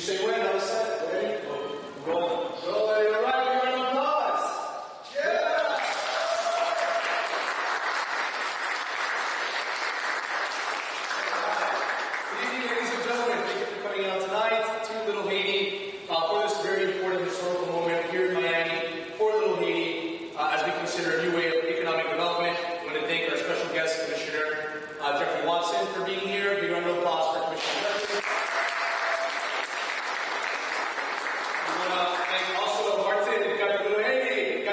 say when? All set? Ready? Go. So, all right, give an applause. Yeah! Good evening, ladies and gentlemen. Thank you for coming out tonight to Little Haiti for this very important historical moment here in Miami for Little Haiti as we consider a new way of economic development. I want to thank our special guest, Commissioner Jeffrey Watson, for being here. Big round of applause for Commissioner Jeffrey. And also Martin, Little Haiti.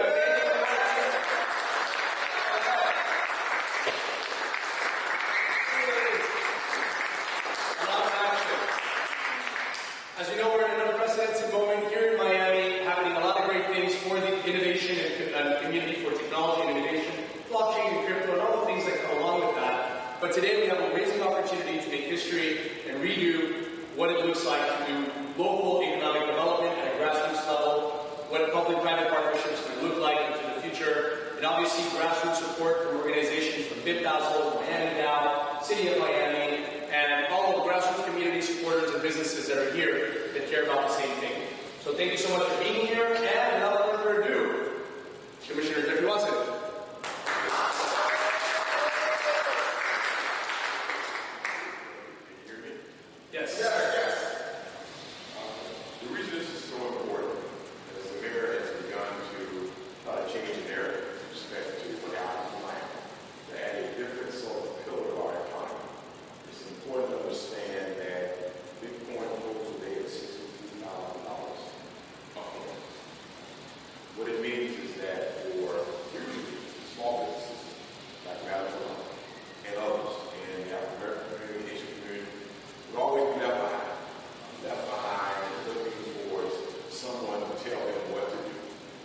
As you know, we're in an unprecedented moment here in Miami, happening a lot of great things for the innovation and community for technology and innovation, blockchain and crypto, and all the things that come along with that. But today we have an amazing opportunity to make history and redo what it looks like to do local economic development at a grassroots level, what public-private partnerships can look like into the future, and obviously grassroots support from organizations from BIP Basel, Miami Now, City of Miami, and all of the grassroots community supporters and businesses that are here that care about the same thing. So thank you so much for being here, and without further ado, Commissioner Jeffrey Watson. Yes. Yes. The reason this is so important is the mayor has begun to change the narrative with respect to what happened in Miami, to add a different sort of pillar of our economy. It's important to understand that Bitcoin holds today at $62,000 a coin. What it means is that for usually small businesses like Madison and others in the African American community, Asian community, would always be left behind. Left behind and looking towards someone to tell them what to do,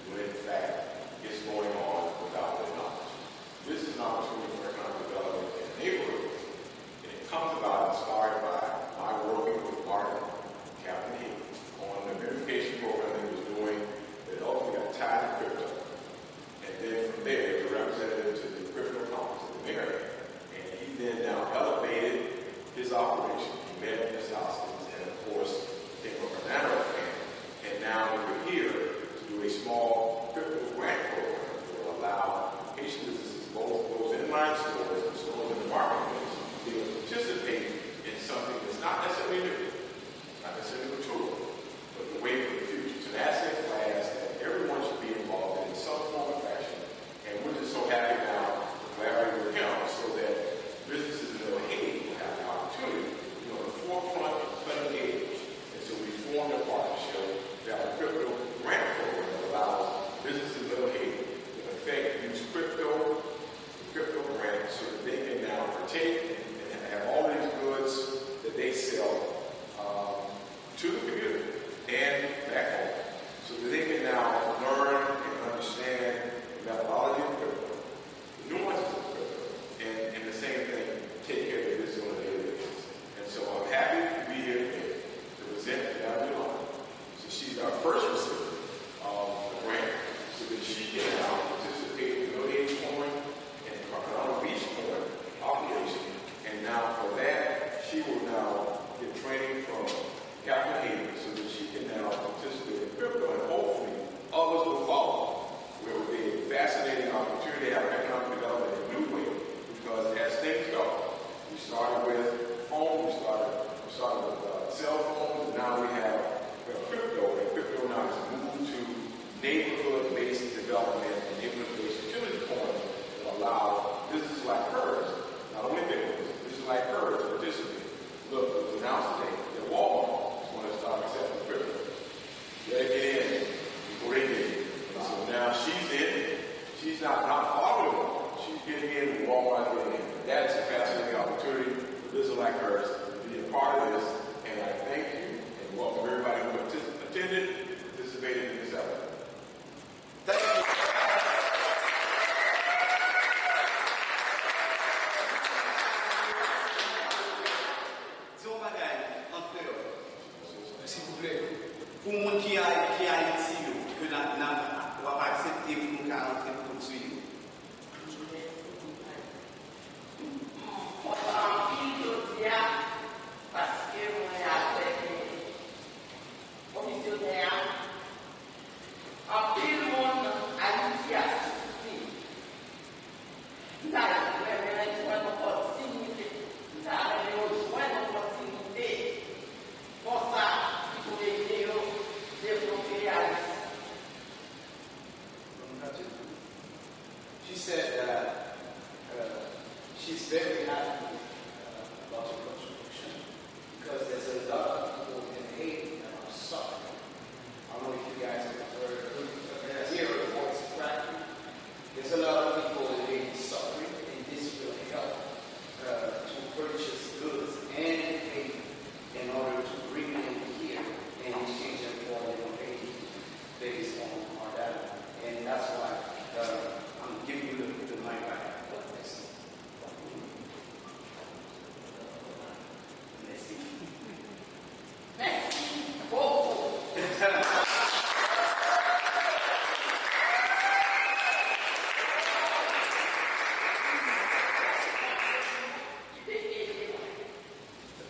when in fact it's going on without their knowledge. This is an opportunity for economic development in neighborhoods, and it comes about inspired by my working with Martin Captain Heath on the verification program that he was doing that ultimately got tied to crypto. And then from there, the representative to the crypto conference, the mayor, and he then now elevated his operation. He met Ms. Hoskins and, of course, came from a Banana fan. And now we're here to do a small crypto grant program that will allow Haitian businesses, both those in-line stores and stores in the marketplace, to be able to participate in something that's not necessarily new, not necessarily mature, but the way for the future. It's an asset class that everyone should be involved in some form or fashion. And we're just so happy now to collaborate with him so that businesses in Little Haiti will have the opportunity to be on the forefront of playing games. And so we formed a partnership that a crypto grant program that allows businesses in Little Haiti to in effect use crypto grants so that they can now partake and have all these goods that they sell to the community and back home, so that they can now learn and understand the methodology of crypto, the nuances of crypto, and the same thing, take care of this on a daily basis. And so I'm happy to be here today to present Madame Yolanda. So she's our first recipient of the grant, so that she can now participate in the Little Haiti Coin and Crocodile Beach Coin operation. And now for that, she will now get training from Captain Haiti so that she can now participate in crypto, and hopefully others will follow. Where it will be a fascinating opportunity to have economic development in a new way, because as things go, we started with phones, we started with cell phones, and now we have crypto, and crypto now has moved to neighborhood-based development and neighborhood-based utility coins that allow businesses like hers, not only big ones, businesses like hers to participate. Look, it was announced today that Walmart is going to start accepting crypto. You gotta get in before they get in. So now she's in. She's not following Walmart. She's getting in and Walmart's getting in. That's a fascinating opportunity for businesses like hers to be a part of this. And I thank you and welcome everybody who participated in this effort. Thank you. S'il vous plaît. Pour le monde qui a Haïti, que nous va accepter pour nous rentrer pour suivre. Parce que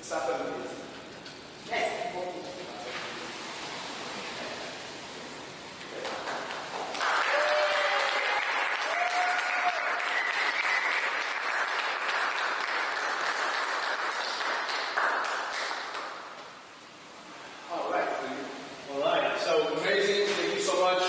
Suffer please. Yes. All right. All right, so amazing. Thank you so much,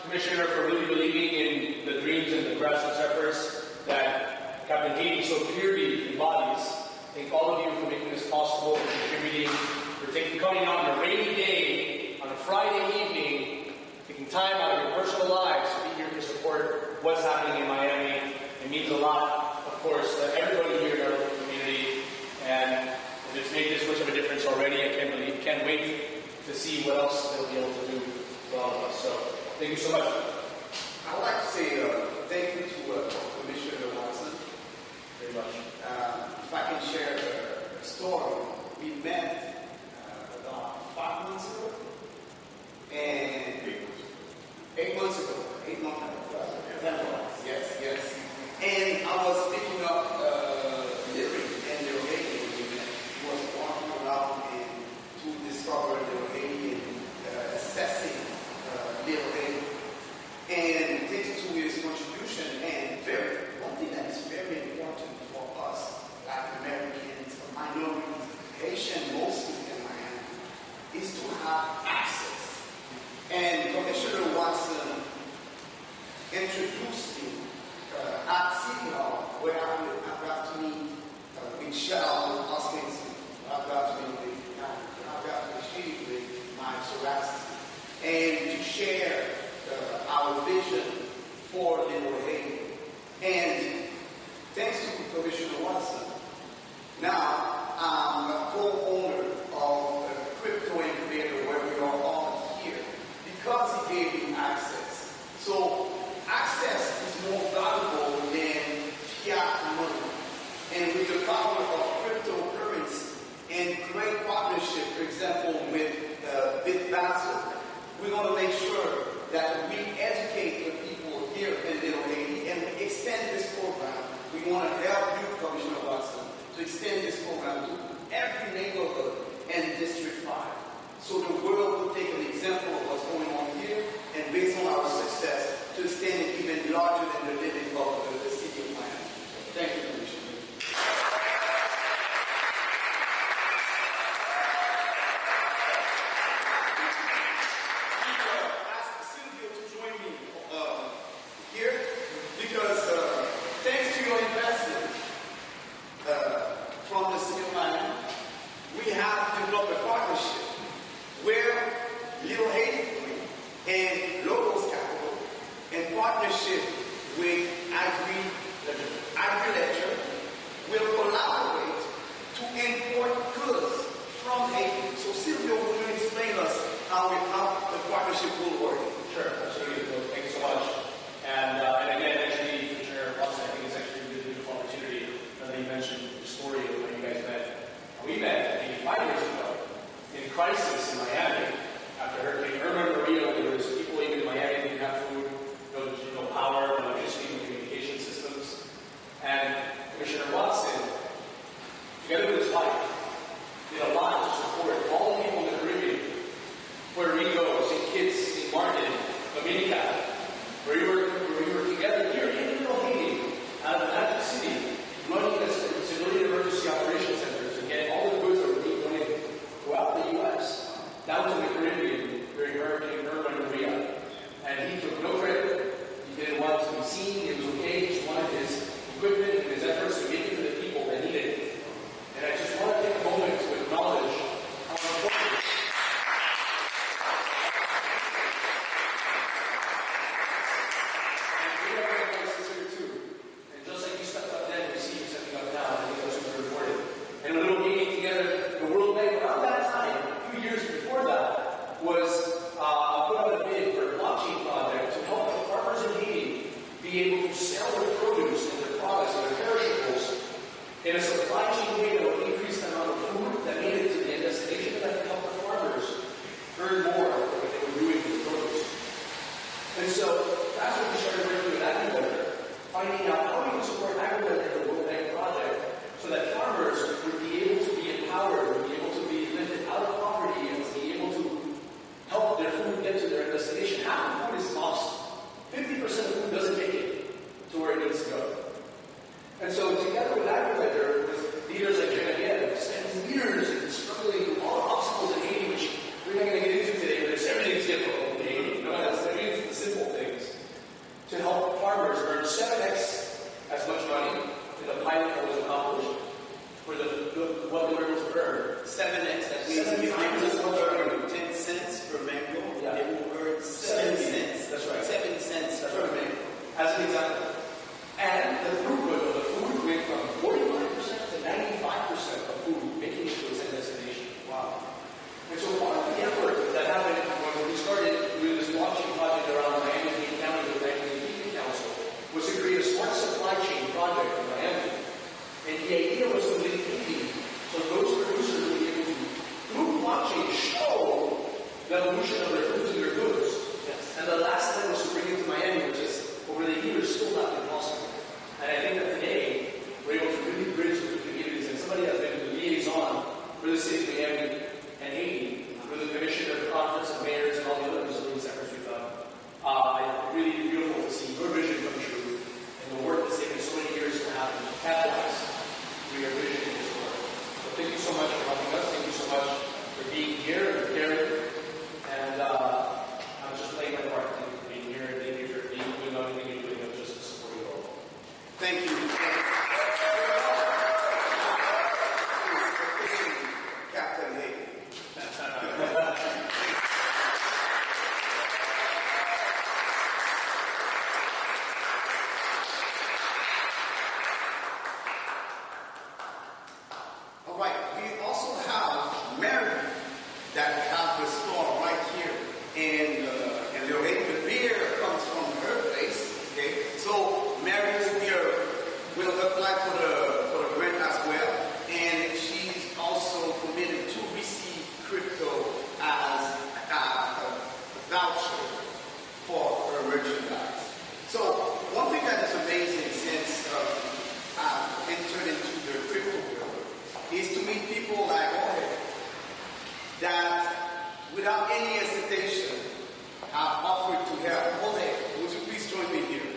Commissioner, for really believing in the dreams and the grassroots efforts that Captain Haiti so clearly embodies. Thank all of you for making this possible, for contributing, for coming out on a rainy day, on a Friday evening, taking time out of your personal lives to be here to support what's happening in Miami. It means a lot, of course, to everybody here in our local community, and it's made this much of a difference already. I can't wait to see what else they'll be able to do for all of us. So, thank you so much. I would like to say thank you to Commissioner Watson Very much. if I can share a story. We met about 5 months ago, and 8 months ago, 8 months ago, 10 months, yes. And I was picking up Lyric and Little Haiti when we met. He was walking around and to discover Little Haiti and assessing Little Haiti. And thanks to his contribution, and one thing that is very important for us, Latin Americans, minorities, Haitian mostly in Miami, is to have access. And Commissioner Watson introduced me at City Hall, where I got to meet with Shell Hoskinson. I got to speak with my Sorasity, and to share our vision for Little Haiti. And thanks to Commissioner Watson, now I'm a co-owner of a crypto incubator where we are all here because he gave me access. So access is more valuable than fiat money. And with the power of cryptocurrency and great partnership, for example, with BitBasel, we're going to make sure that we educate the people here in Little Haiti and we extend this program. We want to help you, Commissioner Watson, to extend this program to every neighborhood and District 5. So the world will take an example of what's going on here, and based on our success, to extend it even larger than the living of the city of Miami. Thank you, Commissioner. Efforts to make it to the people that need it. And I just want to take a moment to acknowledge how important means if you 75% 10 cents per mango, Yeah. they will earn 7 cents. That's right. 7 cents per mango. As an example. And the throughput of the food went from 45% to 95% of food making it to its destination. Wow. And so part of the effort that happened when we started doing this launching project around Miami-Dade County with the Miami-Dade Council was to create a smart supply chain project in Miami. And the idea was to link Haiti so those producers would be able to, through blockchain, show the evolution of their foods and their goods. Yes. And the last step was to bring it to Miami, which is over the years still not been possible. And I think that today we're able to really bridge with the communities. And somebody has been the liaison for the city of Miami and Haiti, for the commission of the conference of mayors and all the other facility secretaries we've done. It's really beautiful to see your vision come true and the work that's taken so many years to happen, capitalize through your vision and your work. So thank you so much for helping us. Thank you so much for being here and caring. And I'm just playing my part. Thank you for being here and thank you for being doing everything you're doing just to support you all. Thank you. Captain Haiti. All right, we also have Mary that have the store right here, and Lorraine, the beer comes from her place. Okay, so Mary is here, will apply for the grant as well, and she's also committed to receive crypto as a voucher for her merchandise. So one thing that is amazing since I've entered into the crypto world is to meet people like Jorge that, without any hesitation, have offered to help. Jorge, would you please join me here?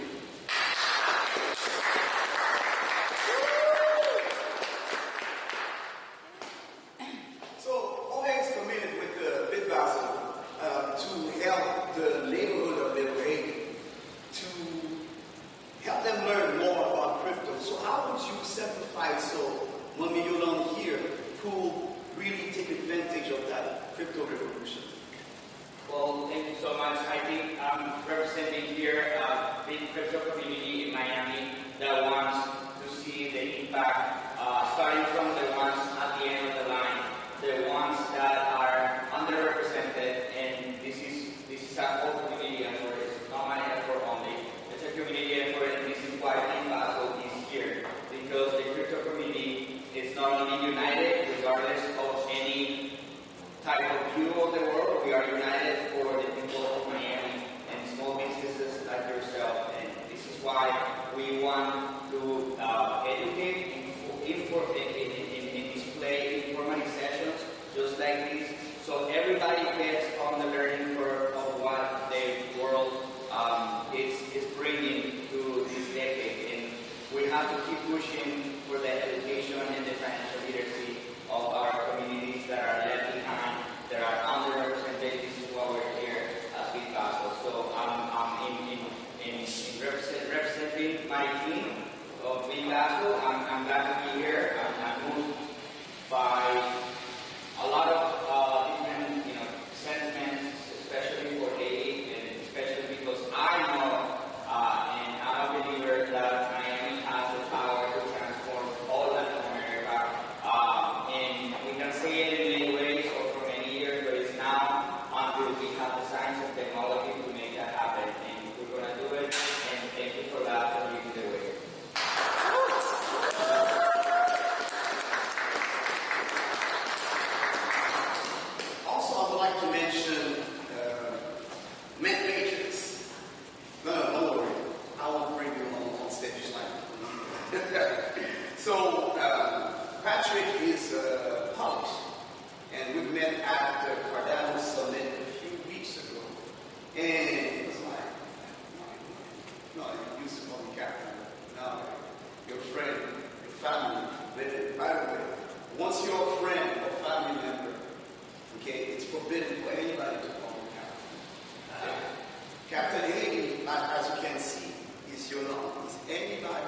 So Jorge is committed with the Bit Basel to help the neighborhood of Little Haiti, to help them learn more about crypto. So how would you simplify it so when we along here who really take advantage of that crypto revolution? Well, thank you so much. I think I'm representing here a big crypto community in Miami that wants to see the impact, starting from the ones at the end of the line, the ones that are underrepresented, and this is a whole community effort. It's not my effort only. It's a community effort, and this is why Bit Basel is here, because the crypto community is not only united regardless of any type of view of the world. We are united for the people of Miami and small businesses like yourself. And this is why we want to educate and display informative sessions just like this, so everybody gets on the learning curve of what the world is bringing to this decade. And we have to keep pushing for the education and the financial literacy of our communities that are left behind, that are underrepresented. This is why we're here at Bit Basel. So I'm representing my team of Bit Basel. I'm glad to be here. I'm moved by a lot of different sentiments, especially for Haiti, and especially because I know and I'm a believer that Miami has the power to transform all Latin America. And we can see it in many ways or for many years, but it's now until we have the science and technology to make that happen. And we're going to do it. And thank you for that, for leading the way. Also, I would like to mention Matrix. No, don't worry. I won't bring you on stage like So, Patrick is Polish, and we met at the Cardano Summit a few weeks ago. And it was like, no, you used to call me Captain. Now, your friend, your family. By the way, once you're a friend or family member, okay, it's forbidden for anybody to call you Captain. Okay? Captain Haiti, as you can see, is your name. Is anybody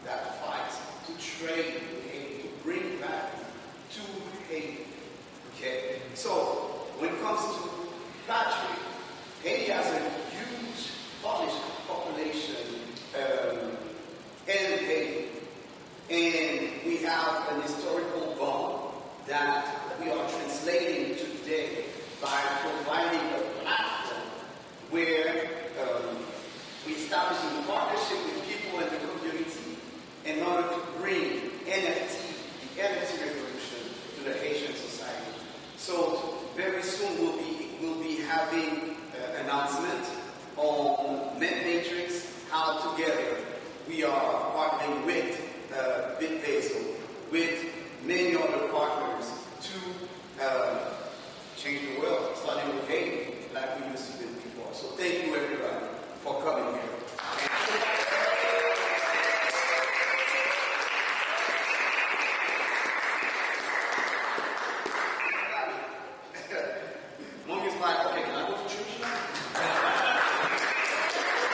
that fights to trade with Haiti, to bring value to Haiti. Okay? So when it comes to Patrick, Haiti has a huge Polish population in Haiti. And we have an historical bond that we are translating today by providing a platform where we establish a partnership with people in the community in order to bring NFT, the NFT revolution, to the Haitian society. So very soon we'll be having an announcement on Matrix, how together we are partnering with BitBasil, with many other partners to change the world, starting with Haiti, like we used to do before. So thank you everybody for coming here.